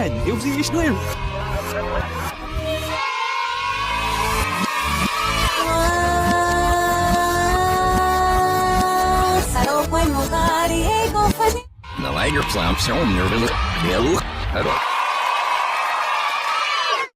verdade. Eu vi isso no Давай, Герплам, все умер.